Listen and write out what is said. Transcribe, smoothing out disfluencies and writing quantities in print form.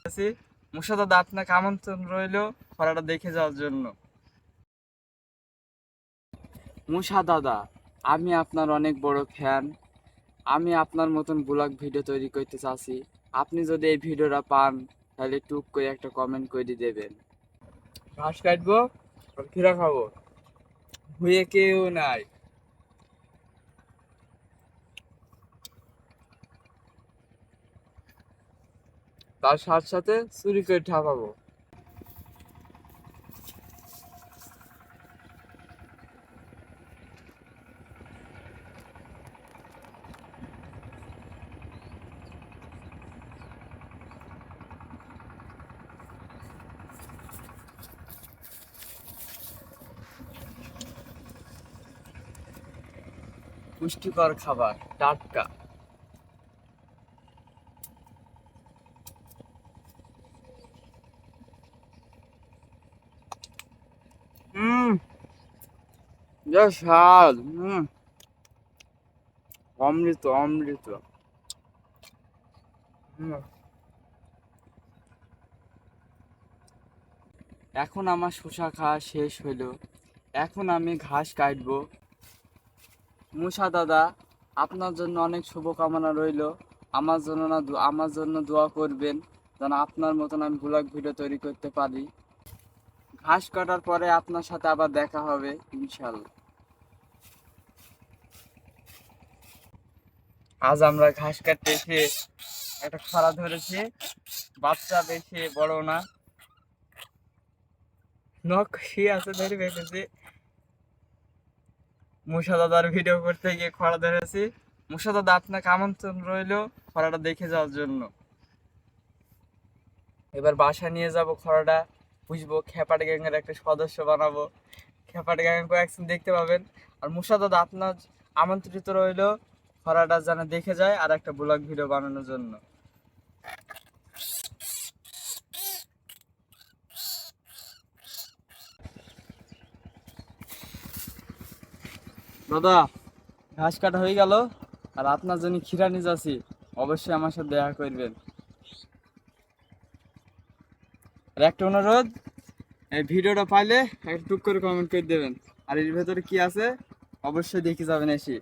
আছি। মুসা দাদা, আপনাকে আমন্ত্রণ রইল খরাটা দেখে যাওয়ার জন্য। মুসা দাদা, আমি আপনার অনেক বড় ফ্যান। আমি আপনার মতন ব্লগ ভিডিও তৈরি করতে চাচ্ছি। আপনি যদি এই ভিডিওটা পান তাহলে টুক করে একটা কমেন্ট করে দেবেন। ঘাস কাটবো আর খিরা খাবো, ভুঁয়ে কেউ নাই। তার সাথে সাথে চুরি করে ঠাপাবো। পুষ্টিকর খাবার, টাটকা। হুম, যা স্বাদ। অমৃত অমৃত। হুম। এখন আমার শসা খাওয়া শেষ হলো। এখন আমি ঘাস কাটবো। মুসা দাদা, আপনার জন্য অনেক শুভকামনা রইল। আমার জন্য না, আমার জন্য দোয়া করবেন যেন আপনার মতন আমি ব্লগ ভিডিও তৈরি করতে পারি। ঘাস কাটার পরে আপনার সাথে আবার দেখা হবে ইনশাল্লাহ। আজ আমরা ঘাস কাটতে এসে একটা খরা ধরেছি। বাচ্চা বেশি বড় না, নখ শুয়ে আছে, ধরে ফেলেছি। মুসা দাদার ভিডিও করতে গিয়ে খরা ধরেছি। মুসা দাদা, আপনাকে আমন্ত্রণ রইল খরাটা দেখে যাওয়ার জন্য। এবার বাসা নিয়ে যাব, খরাটা বুঝবো, খেপাট গ্যাংয়ের একটা সদস্য বানাবো। খেপাট গ্যাং কয়েকদিন দেখতে পাবেন। আর মুসা দাদা, আপনার আমন্ত্রিত রইল খরাটা যেন দেখে যায় আর একটা ব্লগ ভিডিও বানানোর জন্য। দাদা, ঘাস কাটা হয়ে গেল, আর আপনার জন্য খিরা নিয়ে যাচ্ছি। অবশ্যই আমার সাথে দেখা করবেন। আর একটা অনুরোধ, এই ভিডিওটা পাইলে একটা টুক করে কমেন্ট করে দেবেন। আর এর ভেতরে কি আছে অবশ্যই দেখে যাবেন এসে।